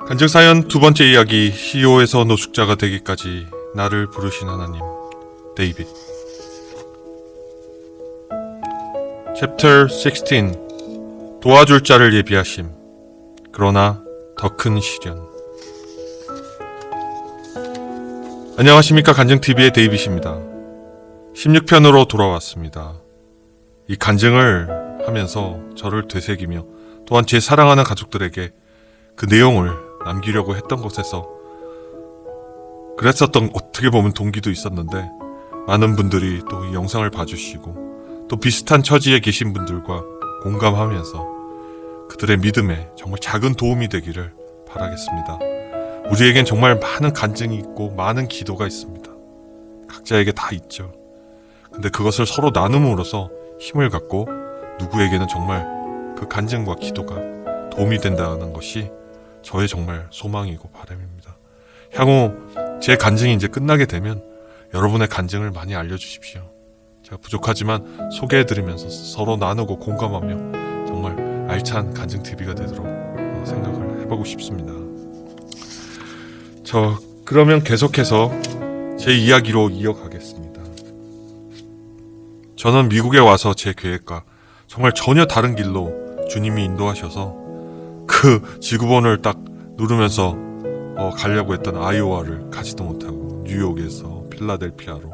간증사연 두 번째 이야기, CEO에서 노숙자가 되기까지 나를 부르신 하나님. 데이빗. Chapter 16. 도와줄 자를 예비하심. 그러나 더 큰 시련. 안녕하십니까, 간증TV의 데이빗입니다. 16편으로 돌아왔습니다. 이 간증을 하면서 저를 되새기며 또한 제 사랑하는 가족들에게 그 내용을 남기려고 했던 것에서 그랬었던, 어떻게 보면 동기도 있었는데, 많은 분들이 또 이 영상을 봐주시고 또 비슷한 처지에 계신 분들과 공감하면서 그들의 믿음에 정말 작은 도움이 되기를 바라겠습니다. 우리에겐 정말 많은 간증이 있고 많은 기도가 있습니다. 각자에게 다 있죠. 근데 그것을 서로 나눔으로써 힘을 갖고 누구에게는 정말 그 간증과 기도가 도움이 된다는 것이 저의 정말 소망이고 바람입니다. 향후 제 간증이 이제 끝나게 되면 여러분의 간증을 많이 알려주십시오. 제가 부족하지만 소개해드리면서 서로 나누고 공감하며 정말 알찬 간증TV가 되도록 생각을 해보고 싶습니다. 그러면 계속해서 제 이야기로 이어가겠습니다. 저는 미국에 와서 제 계획과 정말 전혀 다른 길로 주님이 인도하셔서 그 지구본을 딱 누르면서 가려고 했던 아이오와를 가지도 못하고 뉴욕에서 필라델피아로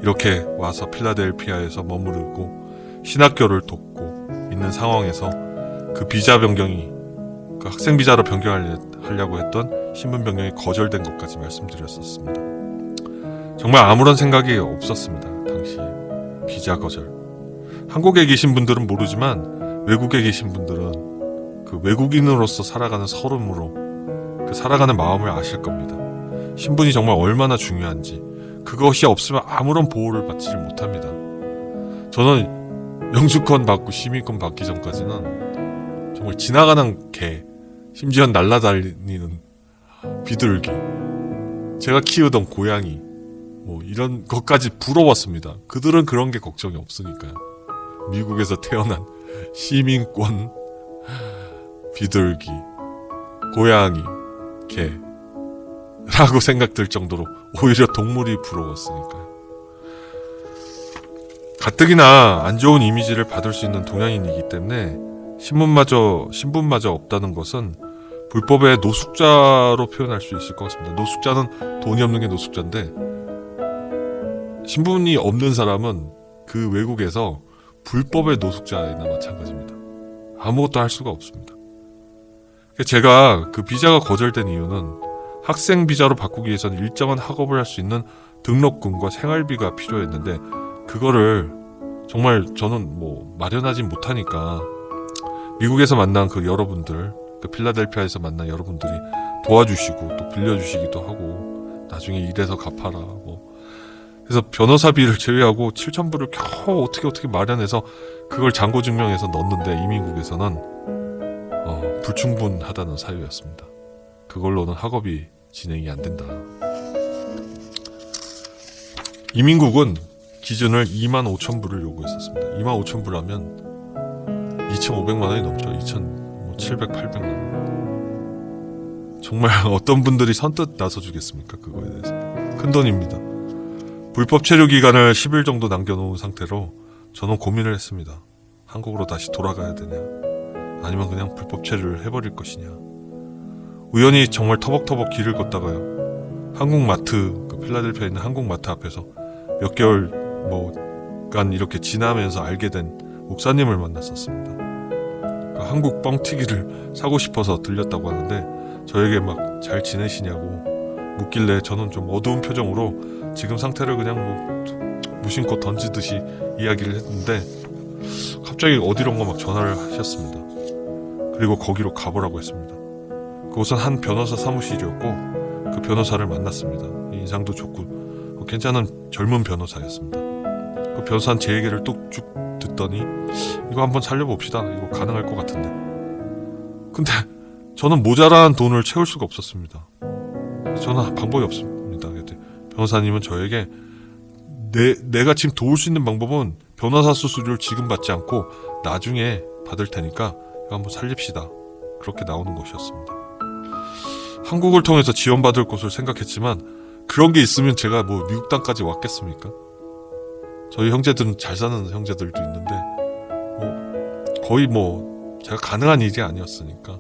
이렇게 와서 필라델피아에서 머무르고 신학교를 돕고 있는 상황에서 그 비자 변경이, 그 학생 비자로 변경하려고 했던 신분 변경이 거절된 것까지 말씀드렸었습니다. 정말 아무런 생각이 없었습니다. 당시에 비자 거절. 한국에 계신 분들은 모르지만 외국에 계신 분들은 그 외국인으로서 살아가는 서름으로 그 살아가는 마음을 아실 겁니다. 신분이 정말 얼마나 중요한지, 그것이 없으면 아무런 보호를 받지 못합니다. 저는 영주권 받고 시민권 받기 전까지는 정말 지나가는 개, 심지어 날아다니는 비둘기, 제가 키우던 고양이, 이런 것까지 부러웠습니다. 그들은 그런 게 걱정이 없으니까요. 미국에서 태어난 시민권, 비둘기, 고양이, 개 라고 생각들 정도로 오히려 동물이 부러웠으니까요. 가뜩이나 안 좋은 이미지를 받을 수 있는 동양인이기 때문에 신분마저 없다는 것은 불법의 노숙자로 표현할 수 있을 것 같습니다. 노숙자는 돈이 없는 게 노숙자인데, 신분이 없는 사람은 그 외국에서 불법의 노숙자이나 마찬가지입니다. 아무것도 할 수가 없습니다. 제가 그 비자가 거절된 이유는 학생 비자로 바꾸기 위해서는 일정한 학업을 할 수 있는 등록금과 생활비가 필요했는데, 그거를 정말 저는 마련하지 못하니까 미국에서 만난 그 여러분들, 그 필라델피아에서 만난 여러분들이 도와주시고 또 빌려주시기도 하고, 나중에 일해서 갚아라 그래서 변호사비를 제외하고 7,000불을 겨우 어떻게 마련해서 그걸 잔고 증명해서 넣었는데, 이민국에서는 불충분하다는 사유였습니다. 그걸로는 학업이 진행이 안 된다. 이민국은 기준을 25,000불을 요구했었습니다. 25,000불 하면 2,500만 원이 넘죠. 2,700, 800만 원. 정말 어떤 분들이 선뜻 나서주겠습니까? 그거에 대해서. 큰 돈입니다. 불법 체류 기간을 10일 정도 남겨놓은 상태로 저는 고민을 했습니다. 한국으로 다시 돌아가야 되냐, 아니면 그냥 불법 체류를 해버릴 것이냐. 우연히 정말 터벅터벅 길을 걷다가요, 한국마트, 그 필라델피아에 있는 한국마트 앞에서 몇 개월간 이렇게 지나면서 알게 된 목사님을 만났었습니다. 그 한국 뻥튀기를 사고 싶어서 들렸다고 하는데, 저에게 막 잘 지내시냐고 묻길래 저는 좀 어두운 표정으로 지금 상태를 그냥 무심코 던지듯이 이야기를 했는데, 갑자기 어디론가 막 전화를 하셨습니다. 그리고 거기로 가보라고 했습니다. 그곳은 한 변호사 사무실이었고, 그 변호사를 만났습니다. 인상도 좋고 괜찮은 젊은 변호사였습니다. 그 변호사는 제 얘기를 뚝쭉 듣더니, 이거 한번 살려봅시다, 이거 가능할 것 같은데. 근데 저는 모자란 돈을 채울 수가 없었습니다. 저는 방법이 없습니다. 변호사님은 저에게 내가 지금 도울 수 있는 방법은 변호사 수수료를 지금 받지 않고 나중에 받을 테니까 이거 한번 살립시다, 그렇게 나오는 것이었습니다. 한국을 통해서 지원받을 곳을 생각했지만 그런 게 있으면 제가 뭐 미국 땅까지 왔겠습니까? 저희 형제들은 잘 사는 형제들도 있는데 거의 제가 가능한 일이 아니었으니까.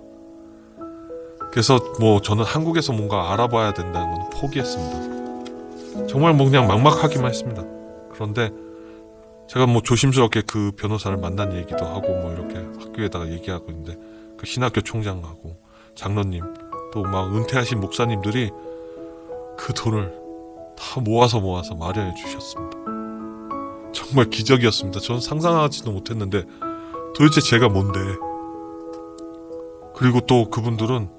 그래서 저는 한국에서 뭔가 알아봐야 된다는 건 포기했습니다. 정말 그냥 막막하기만 했습니다. 그런데 제가 조심스럽게 그 변호사를 만난 얘기도 하고 이렇게 학교에다가 얘기하고 있는데 그 신학교 총장하고 장로님 또 막 은퇴하신 목사님들이 그 돈을 다 모아서 마련해 주셨습니다. 정말 기적이었습니다. 저는 상상하지도 못했는데 도대체 제가 뭔데. 그리고 또 그분들은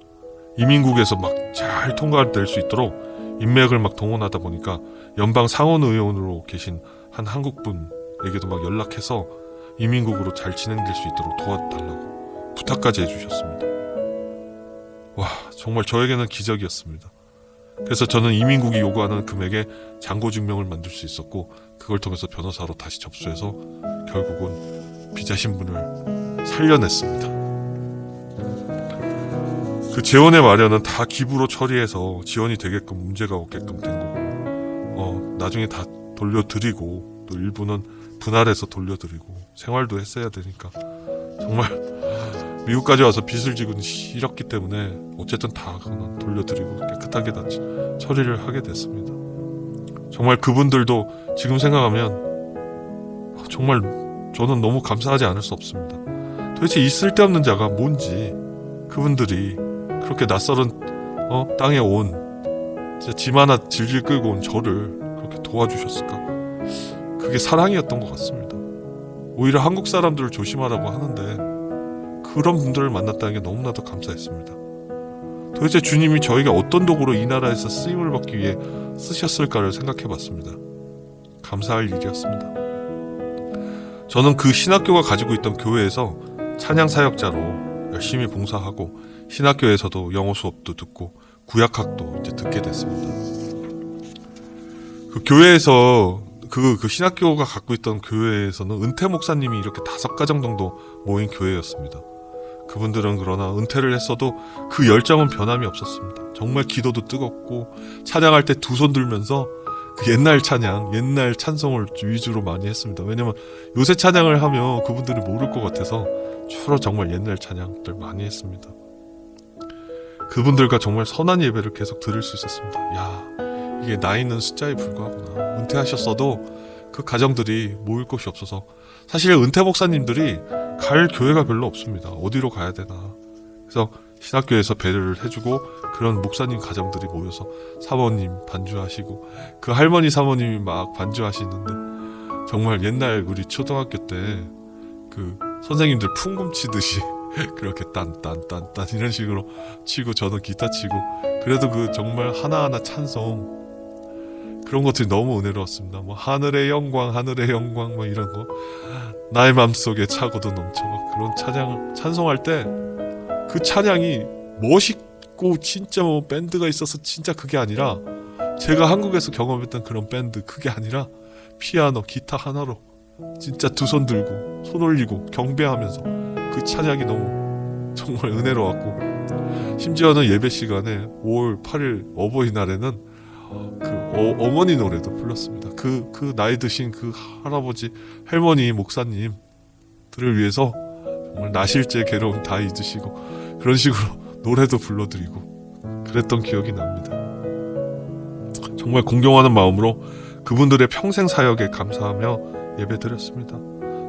이민국에서 막 잘 통과될 수 있도록 인맥을 막 동원하다 보니까 연방 상원 의원으로 계신 한 한국분에게도 막 연락해서 이민국으로 잘 진행될 수 있도록 도와달라고 부탁까지 해주셨습니다. 와, 정말 저에게는 기적이었습니다. 그래서 저는 이민국이 요구하는 금액의 잔고증명을 만들 수 있었고 그걸 통해서 변호사로 다시 접수해서 결국은 비자 신분을 살려냈습니다. 그 재원의 마련은 다 기부로 처리해서 지원이 되게끔 문제가 없게끔 된 거고 나중에 다 돌려드리고 또 일부는 분할해서 돌려드리고 생활도 했어야 되니까 정말 미국까지 와서 빚을 지고는 싫었기 때문에 어쨌든 다 돌려드리고 깨끗하게 다 처리를 하게 됐습니다. 정말 그분들도 지금 생각하면 정말 저는 너무 감사하지 않을 수 없습니다. 도대체 이 쓸데없는 자가 뭔지 그분들이 그렇게 낯설은 땅에 온 진짜 짐 하나 질질 끌고 온 저를 그렇게 도와주셨을까? 그게 사랑이었던 것 같습니다. 오히려 한국 사람들을 조심하라고 하는데 그런 분들을 만났다는 게 너무나도 감사했습니다. 도대체 주님이 저에게 어떤 도구로 이 나라에서 쓰임을 받기 위해 쓰셨을까를 생각해봤습니다. 감사할 일이었습니다. 저는 그 신학교가 가지고 있던 교회에서 찬양 사역자로 열심히 봉사하고 신학교에서도 영어 수업도 듣고 구약학도 이제 듣게 됐습니다. 그 교회에서 그 신학교가 갖고 있던 교회에서는 은퇴 목사님이 이렇게 5가정 정도 모인 교회였습니다. 그분들은 그러나 은퇴를 했어도 그 열정은 변함이 없었습니다. 정말 기도도 뜨겁고 찬양할 때 두 손 들면서 그 옛날 찬양, 옛날 찬송을 위주로 많이 했습니다. 왜냐면 요새 찬양을 하면 그분들이 모를 것 같아서 주로 정말 옛날 찬양들 많이 했습니다. 그분들과 정말 선한 예배를 계속 드릴 수 있었습니다. 야, 이게 나이는 숫자에 불과하구나. 은퇴하셨어도 그 가정들이 모일 곳이 없어서 사실 은퇴 목사님들이 갈 교회가 별로 없습니다. 어디로 가야 되나. 그래서 신학교에서 배려를 해주고 그런 목사님 가정들이 모여서 사모님 반주하시고 그 할머니 사모님이 막 반주하시는데 정말 옛날 우리 초등학교 때 그 선생님들 풍금 치듯이 그렇게 딴딴딴딴 이런 식으로 치고 저는 기타 치고 그래도 그 정말 하나하나 찬송 그런 것들이 너무 은혜로웠습니다. 하늘의 영광 이런 거 나의 맘속에 차고도 넘쳐 그런 찬송할 때 그 찬양이 멋있고 진짜 밴드가 있어서 진짜 그게 아니라 제가 한국에서 경험했던 그런 밴드 그게 아니라 피아노 기타 하나로 진짜 두 손 들고 손 올리고 경배하면서 그 찬양이 너무 정말 은혜로웠고 심지어는 예배 시간에 5월 8일 어버이날에는 그 어머니 노래도 불렀습니다. 그 나이 드신 그 할아버지 할머니 목사님들을 위해서 정말 나실제 괴로움 다 잊으시고 그런 식으로 노래도 불러드리고 그랬던 기억이 납니다. 정말 공경하는 마음으로 그분들의 평생 사역에 감사하며 예배드렸습니다.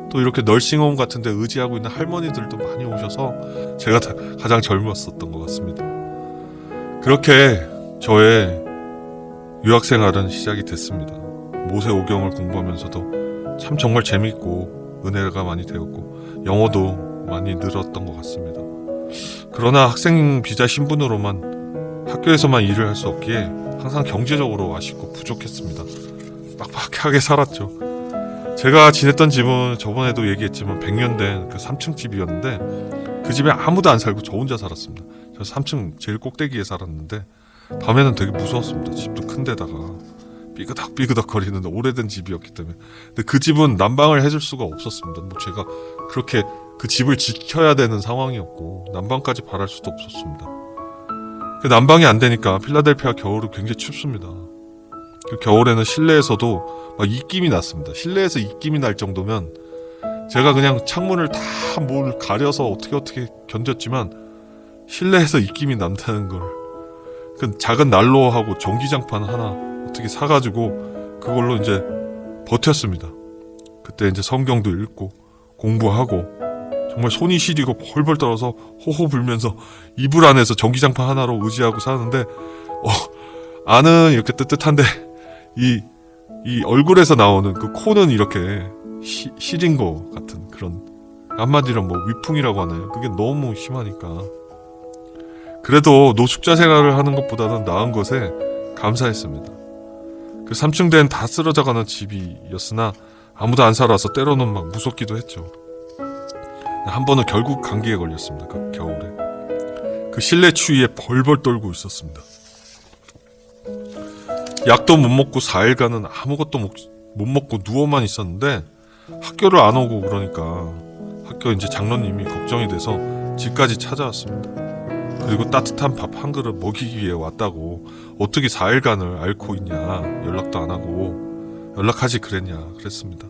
또 이렇게 널싱홈 같은 데 의지하고 있는 할머니들도 많이 오셔서 제가 가장 젊었었던 것 같습니다. 그렇게 저의 유학생활은 시작이 됐습니다. 모세오경을 공부하면서도 참 정말 재밌고 은혜가 많이 되었고 영어도 많이 늘었던 것 같습니다. 그러나 학생 비자 신분으로만 학교에서만 일을 할 수 없기에 항상 경제적으로 아쉽고 부족했습니다. 빡빡하게 살았죠. 제가 지냈던 집은 저번에도 얘기했지만 100년 된 그 3층 집이었는데 그 집에 아무도 안 살고 저 혼자 살았습니다. 저 3층 제일 꼭대기에 살았는데 밤에는 되게 무서웠습니다. 집도 큰데다가 삐그덕 거리는 오래된 집이었기 때문에. 근데 그 집은 난방을 해줄 수가 없었습니다. 제가 그렇게 그 집을 지켜야 되는 상황이었고 난방까지 바랄 수도 없었습니다. 그 난방이 안 되니까 필라델피아 겨울은 굉장히 춥습니다. 그 겨울에는 실내에서도 막 입김이 났습니다. 실내에서 입김이 날 정도면 제가 그냥 창문을 다 뭘 가려서 어떻게 견뎠지만 실내에서 입김이 난다는 걸 그 작은 난로하고 전기장판 하나 어떻게 사가지고 그걸로 이제 버텼습니다. 그때 이제 성경도 읽고 공부하고 정말 손이 시리고 벌벌 떨어서 호호 불면서 이불 안에서 전기장판 하나로 의지하고 사는데 안은 이렇게 뜨뜻한데 이 얼굴에서 나오는 그 코는 이렇게 시린 거 같은 그런, 한마디로 뭐 위풍이라고 하나요? 그게 너무 심하니까 그래도 노숙자 생활을 하는 것보다는 나은 것에 감사했습니다. 그 3층 된 다 쓰러져가는 집이었으나 아무도 안 살아서 때로는 막 무섭기도 했죠. 한 번은 결국 감기에 걸렸습니다. 그 겨울에 그 실내 추위에 벌벌 떨고 있었습니다. 약도 못 먹고 4일간은 아무것도 못 먹고 누워만 있었는데 학교를 안 오고 그러니까 학교 이제 장로님이 걱정이 돼서 집까지 찾아왔습니다. 그리고 따뜻한 밥 한 그릇 먹이기 위해 왔다고, 어떻게 4일간을 앓고 있냐, 연락도 안 하고 연락하지 그랬냐 그랬습니다.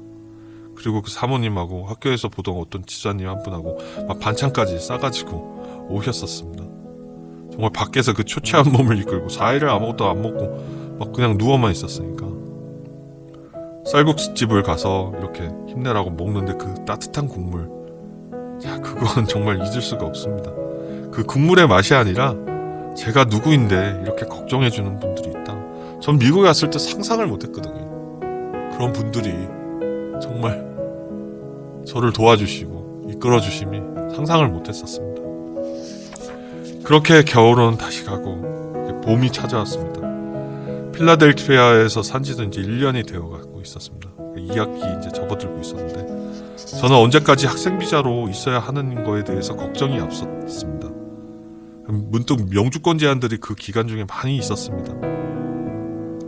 그리고 그 사모님하고 학교에서 보던 어떤 집사님 한 분하고 막 반찬까지 싸가지고 오셨었습니다. 정말 밖에서 그 초췌한 몸을 이끌고 4일을 아무것도 안 먹고 막 그냥 누워만 있었으니까 쌀국수집을 가서 이렇게 힘내라고 먹는데 그 따뜻한 국물, 자 그건 정말 잊을 수가 없습니다. 그 국물의 맛이 아니라 제가 누구인데 이렇게 걱정해주는 분들이 있다. 전 미국에 왔을 때 상상을 못했거든요. 그런 분들이 정말 저를 도와주시고 이끌어주심이 상상을 못했었습니다. 그렇게 겨울은 다시 가고 봄이 찾아왔습니다. 필라델피아에서 산지도 이제 1년이 되어가고 있었습니다. 2학기 이제 접어들고 있었는데 저는 언제까지 학생 비자로 있어야 하는 거에 대해서 걱정이 앞섰습니다. 문득 영주권 제한들이 그 기간 중에 많이 있었습니다.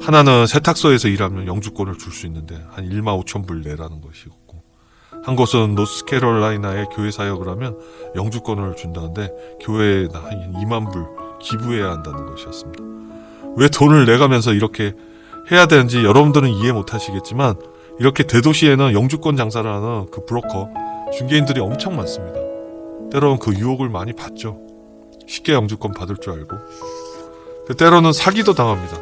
하나는 세탁소에서 일하면 영주권을 줄 수 있는데 한 15,000불 내라는 것이었고, 한 곳은 노스캐롤라이나에 교회 사역을 하면 영주권을 준다는데 교회에 한 2만 불 기부해야 한다는 것이었습니다. 왜 돈을 내가면서 이렇게 해야 되는지 여러분들은 이해 못하시겠지만 이렇게 대도시에는 영주권 장사를 하는 그 브로커, 중개인들이 엄청 많습니다. 때로는 그 유혹을 많이 받죠. 쉽게 영주권 받을 줄 알고. 때로는 사기도 당합니다.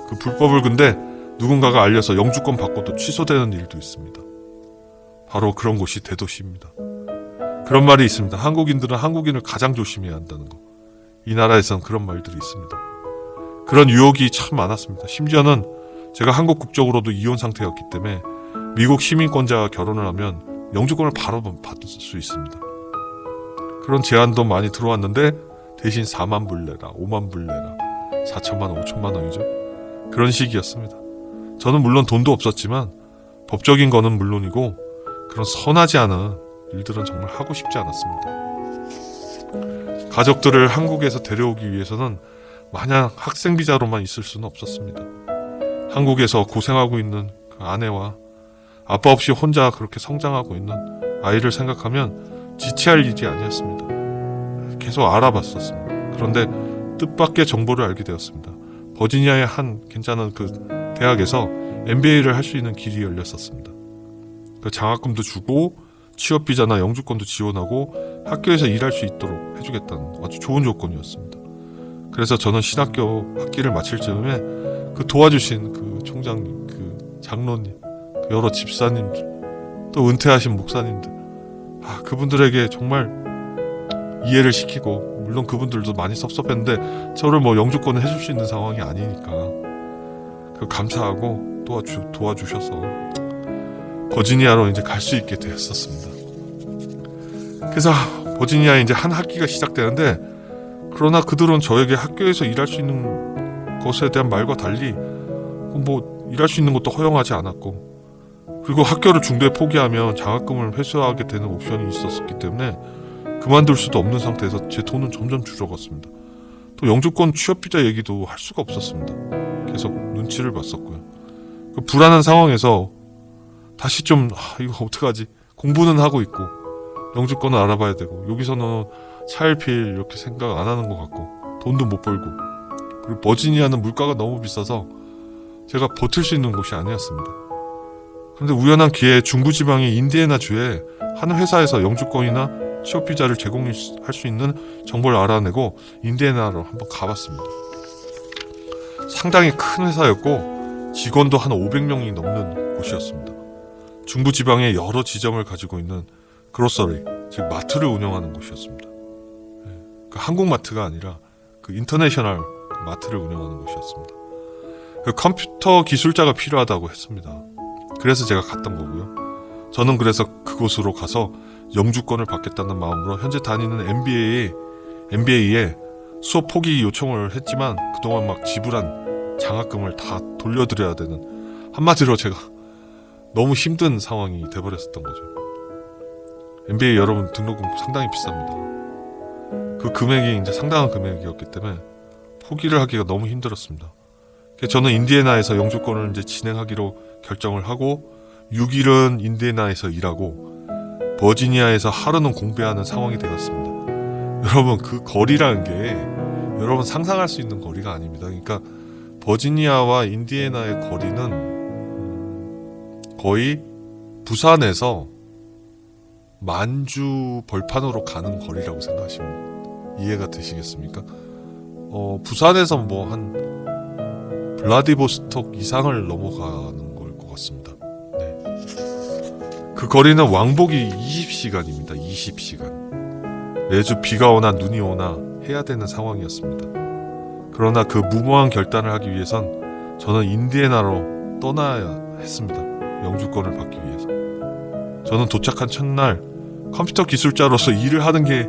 그 불법을 근데 누군가가 알려서 영주권 받고도 취소되는 일도 있습니다. 바로 그런 곳이 대도시입니다. 그런 말이 있습니다. 한국인들은 한국인을 가장 조심해야 한다는 거. 이 나라에선 그런 말들이 있습니다. 그런 유혹이 참 많았습니다. 심지어는 제가 한국 국적으로도 이혼 상태였기 때문에 미국 시민권자와 결혼을 하면 영주권을 바로 받을 수 있습니다. 그런 제안도 많이 들어왔는데 대신 4만 불 내라, 5만 불 내라, 4천만 원, 5천만 원이죠. 그런 식이었습니다. 저는 물론 돈도 없었지만 법적인 거는 물론이고 그런 선하지 않은 일들은 정말 하고 싶지 않았습니다. 가족들을 한국에서 데려오기 위해서는 마냥 학생 비자로만 있을 수는 없었습니다. 한국에서 고생하고 있는 그 아내와 아빠 없이 혼자 그렇게 성장하고 있는 아이를 생각하면 지체할 일이 아니었습니다. 계속 알아봤었습니다. 그런데 뜻밖의 정보를 알게 되었습니다. 버지니아의 한 괜찮은 그 대학에서 MBA를 할 수 있는 길이 열렸었습니다. 그 장학금도 주고 취업 비자나 영주권도 지원하고 학교에서 일할 수 있도록 해주겠다는 아주 좋은 조건이었습니다. 그래서 저는 신학교 학기를 마칠 즈음에 그 도와주신 그 총장님, 그 장로님, 그 여러 집사님들, 또 은퇴하신 목사님들, 그분들에게 정말 이해를 시키고, 물론 그분들도 많이 섭섭했는데 저를 뭐 영주권을 해줄 수 있는 상황이 아니니까 그 감사하고 도와주셔서 버지니아로 이제 갈 수 있게 되었었습니다. 그래서 버지니아에 이제 한 학기가 시작되는데, 그러나 그들은 저에게 학교에서 일할 수 있는 것에 대한 말과 달리 뭐 일할 수 있는 것도 허용하지 않았고, 그리고 학교를 중도에 포기하면 장학금을 회수하게 되는 옵션이 있었기 때문에 그만둘 수도 없는 상태에서 제 돈은 점점 줄어갔습니다. 또 영주권 취업비자 얘기도 할 수가 없었습니다. 계속 눈치를 봤었고요. 그 불안한 상황에서 다시 좀 이거 어떡하지? 공부는 하고 있고 영주권을 알아봐야 되고, 여기서는 차일피일 이렇게 생각 안 하는 것 같고 돈도 못 벌고 그리고 버지니아는 물가가 너무 비싸서 제가 버틸 수 있는 곳이 아니었습니다. 그런데 우연한 기회에 중부지방의 인디애나주에 한 회사에서 영주권이나 취업비자를 제공할 수 있는 정보를 알아내고 인디애나로 한번 가봤습니다. 상당히 큰 회사였고 직원도 한 500명이 넘는 곳이었습니다. 중부지방에 여러 지점을 가지고 있는 그로서리, 즉 마트를 운영하는 곳이었습니다. 그 한국 마트가 아니라 그 인터내셔널 마트를 운영하는 곳이었습니다. 그 컴퓨터 기술자가 필요하다고 했습니다. 그래서 제가 갔던 거고요. 저는 그래서 그곳으로 가서 영주권을 받겠다는 마음으로 현재 다니는 MBA에 수업 포기 요청을 했지만 그동안 막 지불한 장학금을 다 돌려드려야 되는, 한마디로 제가 너무 힘든 상황이 돼버렸었던 거죠. MBA 여러분 등록금 상당히 비쌉니다. 그 금액이 이제 상당한 금액이었기 때문에 포기를 하기가 너무 힘들었습니다. 그래서 저는 인디애나에서 영주권을 이제 진행하기로 결정을 하고 6일은 인디애나에서 일하고 버지니아에서 하루는 공부하는 상황이 되었습니다. 여러분 그 거리라는 게 여러분 상상할 수 있는 거리가 아닙니다. 그러니까 버지니아와 인디애나의 거리는 거의 부산에서 만주 벌판으로 가는 거리라고 생각하시면 이해가 되시겠습니까? 부산에서 뭐 한 블라디보스톡 이상을 넘어가는 걸 것 같습니다. 네. 그 거리는 왕복이 20시간입니다. 20시간. 매주 비가 오나 눈이 오나 해야 되는 상황이었습니다. 그러나 그 무모한 결단을 하기 위해선 저는 인디애나로 떠나야 했습니다. 영주권을 받기 위해서. 저는 도착한 첫날 컴퓨터 기술자로서 일을 하는 게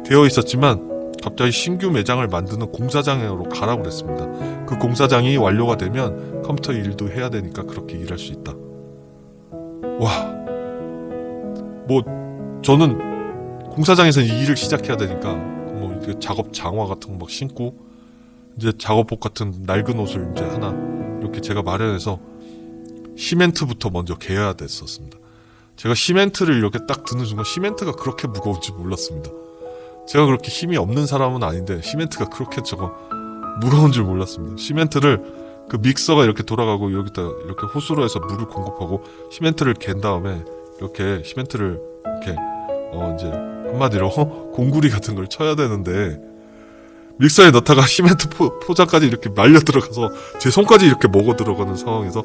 되어 있었지만 갑자기 신규 매장을 만드는 공사장으로 가라고 그랬습니다. 그 공사장이 완료가 되면 컴퓨터 일도 해야 되니까 그렇게 일할 수 있다. 와, 뭐 저는 공사장에서 일을 시작해야 되니까 뭐 작업 장화 같은 거 막 신고 이제 작업복 같은 낡은 옷을 이제 하나 이렇게 제가 마련해서 시멘트부터 먼저 개어야 됐었습니다. 제가 시멘트를 이렇게 딱 드는 순간 시멘트가 그렇게 무거운지 몰랐습니다. 제가 그렇게 힘이 없는 사람은 아닌데 시멘트가 그렇게 무거운 줄 몰랐습니다. 시멘트를 그 믹서가 이렇게 돌아가고 여기다 이렇게 호스로 해서 물을 공급하고 시멘트를 갠 다음에 이렇게 시멘트를 이렇게 이제 한마디로 공구리 같은 걸 쳐야 되는데 믹서에 넣다가 시멘트 포장까지 이렇게 말려 들어가서 제 손까지 이렇게 먹어 들어가는 상황에서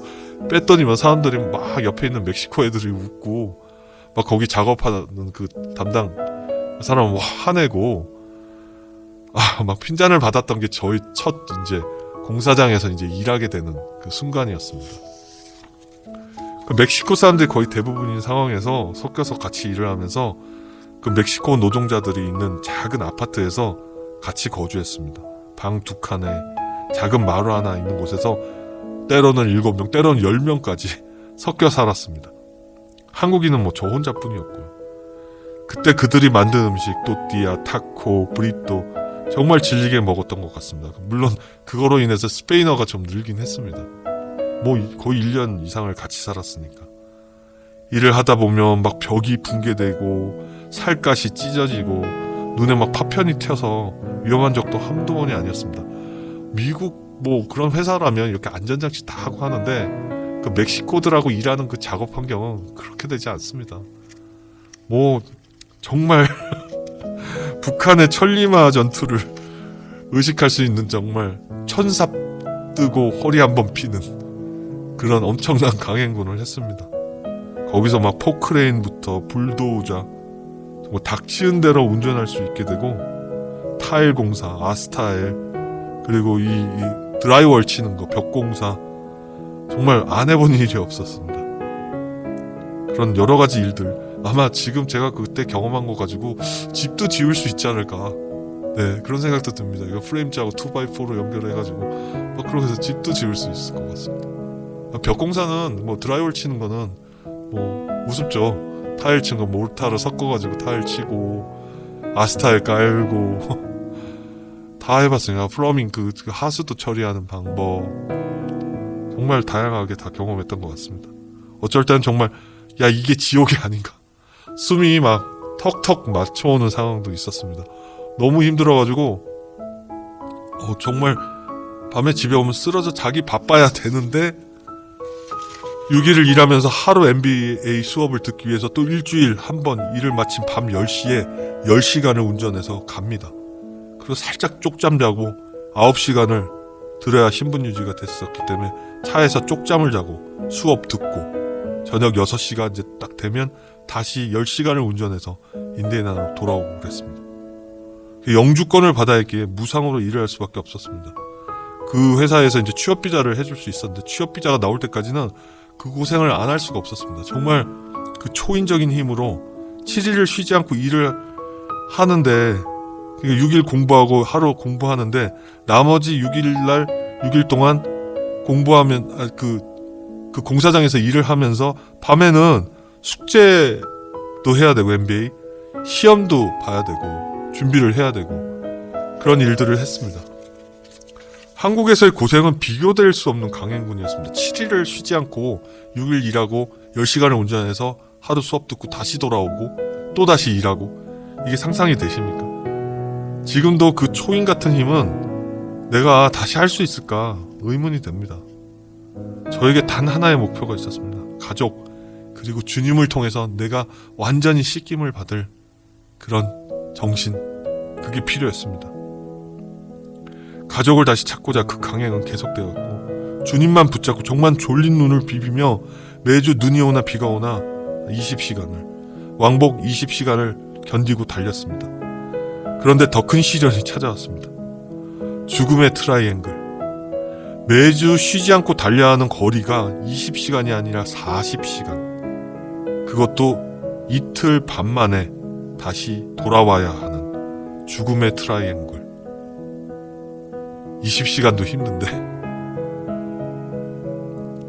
뺐더니만 사람들이 막 옆에 있는 멕시코 애들이 웃고 막 거기 작업하는 그 담당 사람 화내고 막 핀잔을 받았던 게 저희 첫 이제 공사장에서 이제 일하게 되는 그 순간이었습니다. 그 멕시코 사람들이 거의 대부분인 상황에서 섞여서 같이 일을 하면서 그 멕시코 노동자들이 있는 작은 아파트에서 같이 거주했습니다. 방 2칸에 작은 마루 하나 있는 곳에서 때로는 7명, 때로는 10명까지 섞여 살았습니다. 한국인은 뭐 저 혼자뿐이었고요. 그때 그들이 만든 음식, 또띠아, 타코, 브리또 정말 질리게 먹었던 것 같습니다. 물론 그거로 인해서 스페인어가 좀 늘긴 했습니다. 뭐 거의 1년 이상을 같이 살았으니까. 일을 하다 보면 막 벽이 붕괴되고 살갗이 찢어지고 눈에 막 파편이 튀어서 위험한 적도 한두 번이 아니었습니다. 미국 뭐 그런 회사라면 이렇게 안전장치 다 하고 하는데 그 멕시코들하고 일하는 그 작업 환경은 그렇게 되지 않습니다. 뭐 정말 북한의 천리마 전투를 의식할 수 있는 정말 천삽 뜨고 허리 한번 피는 그런 엄청난 강행군을 했습니다. 거기서 막 포크레인부터 불도우자 뭐 닥치는 대로 운전할 수 있게 되고 타일 공사, 아스타일 그리고 이 드라이월 치는 거, 벽 공사 정말 안 해본 일이 없었습니다. 그런 여러 가지 일들 아마 지금 제가 그때 경험한 거 가지고 집도 지을 수 있지 않을까. 네, 그런 생각도 듭니다. 이거 프레임자하고 2x4로 연결해가지고 막 그렇게 해서 집도 지을 수 있을 것 같습니다. 벽 공사는 뭐 드라이월 치는 거는 뭐 우습죠. 타일 친 거 몰타로 섞어가지고 타일 치고 아스타일 깔고 다 해봤어요. 플러밍 그 하수도 처리하는 방법 정말 다양하게 다 경험했던 것 같습니다. 어쩔 때는 정말 야 이게 지옥이 아닌가 숨이 막 턱턱 맞춰오는 상황도 있었습니다. 너무 힘들어가지고 정말 밤에 집에 오면 쓰러져 자기 바빠야 되는데 6일을 일하면서 하루 MBA 수업을 듣기 위해서 또 일주일 한 번 일을 마친 밤 10시에 10시간을 운전해서 갑니다. 그리고 살짝 쪽잠 자고 9시간을 들어야 신분 유지가 됐었기 때문에 차에서 쪽잠을 자고 수업 듣고 저녁 6시가 이제 딱 되면 다시 10시간을 운전해서 인디애나로 돌아오고 그랬습니다. 영주권을 받아야 했기에 무상으로 일을 할 수밖에 없었습니다. 그 회사에서 이제 취업 비자를 해줄 수 있었는데 취업 비자가 나올 때까지는 그 고생을 안 할 수가 없었습니다. 정말 그 초인적인 힘으로 7일을 쉬지 않고 일을 하는데 6일 공부하고 하루 공부하는데 나머지 6일 동안 공부하면 그 공사장에서 일을 하면서 밤에는 숙제도 해야 되고 MBA 시험도 봐야 되고 준비를 해야 되고 그런 일들을 했습니다. 한국에서의 고생은 비교될 수 없는 강행군이었습니다. 7일을 쉬지 않고 6일 일하고 10시간을 운전해서 하루 수업 듣고 다시 돌아오고 또 다시 일하고 이게 상상이 되십니까? 지금도 그 초인 같은 힘은 내가 다시 할 수 있을까 의문이 됩니다. 저에게 단 하나의 목표가 있었습니다. 가족 그리고 주님을 통해서 내가 완전히 씻김을 받을 그런 정신 그게 필요했습니다. 가족을 다시 찾고자 그 강행은 계속되었고 주님만 붙잡고 정말 졸린 눈을 비비며 매주 눈이 오나 비가 오나 20시간을 왕복 20시간을 견디고 달렸습니다. 그런데 더 큰 시련이 찾아왔습니다. 죽음의 트라이앵글. 매주 쉬지 않고 달려야 하는 거리가 20시간이 아니라 40시간. 그것도 이틀 반 만에 다시 돌아와야 하는 죽음의 트라이앵글. 20시간도 힘든데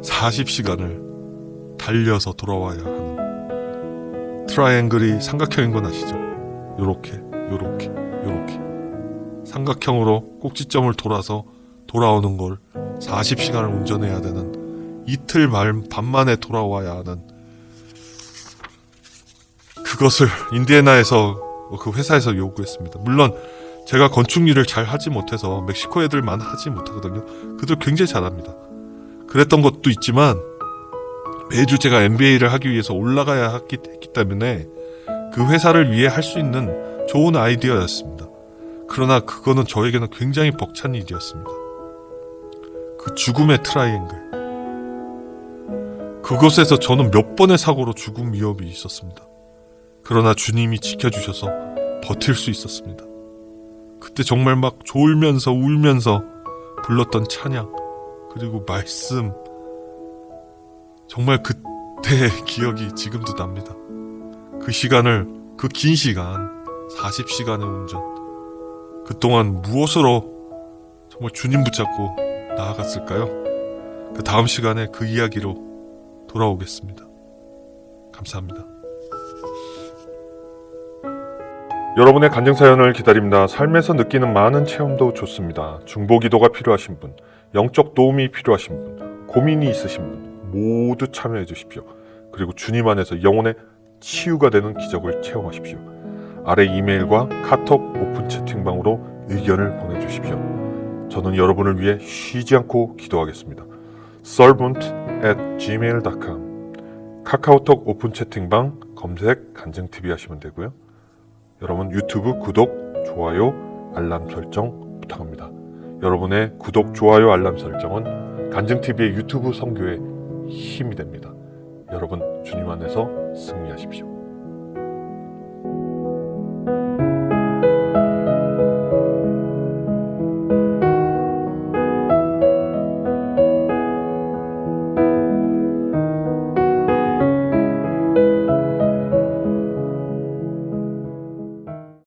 40시간을 달려서 돌아와야 하는 트라이앵글이 삼각형인 건 아시죠? 요렇게 삼각형으로 꼭지점을 돌아서 돌아오는 걸 40시간을 운전해야 되는 이틀 반 만에 돌아와야 하는 그것을 인디애나에서 그 회사에서 요구했습니다. 물론 제가 건축 일을 잘 하지 못해서 멕시코 애들만 하지 못하거든요. 그들 굉장히 잘합니다. 그랬던 것도 있지만 매주 제가 MBA를 하기 위해서 올라가야 했기 때문에 그 회사를 위해 할 수 있는 좋은 아이디어였습니다. 그러나 그거는 저에게는 굉장히 벅찬 일이었습니다. 그 죽음의 트라이앵글. 그곳에서 저는 몇 번의 사고로 죽음 위협이 있었습니다. 그러나 주님이 지켜주셔서 버틸 수 있었습니다. 그때 정말 막 졸면서 울면서 불렀던 찬양 그리고 말씀 정말 그때의 기억이 지금도 납니다. 그 시간을 그 긴 시간 40시간의 운전 그동안 무엇으로 정말 주님 붙잡고 나아갔을까요? 그 다음 시간에 그 이야기로 돌아오겠습니다. 감사합니다. 여러분의 간증 사연을 기다립니다. 삶에서 느끼는 많은 체험도 좋습니다. 중보기도가 필요하신 분, 영적 도움이 필요하신 분, 고민이 있으신 분 모두 참여해 주십시오. 그리고 주님 안에서 영혼의 치유가 되는 기적을 체험하십시오. 아래 이메일과 카톡 오픈 채팅방으로 의견을 보내주십시오. 저는 여러분을 위해 쉬지 않고 기도하겠습니다. servant@gmail.com 카카오톡 오픈 채팅방 검색 간증TV 하시면 되고요. 여러분 유튜브 구독, 좋아요, 알람 설정 부탁합니다. 여러분의 구독, 좋아요, 알람 설정은 간증TV의 유튜브 선교에 힘이 됩니다. 여러분 주님 안에서 승리하십시오.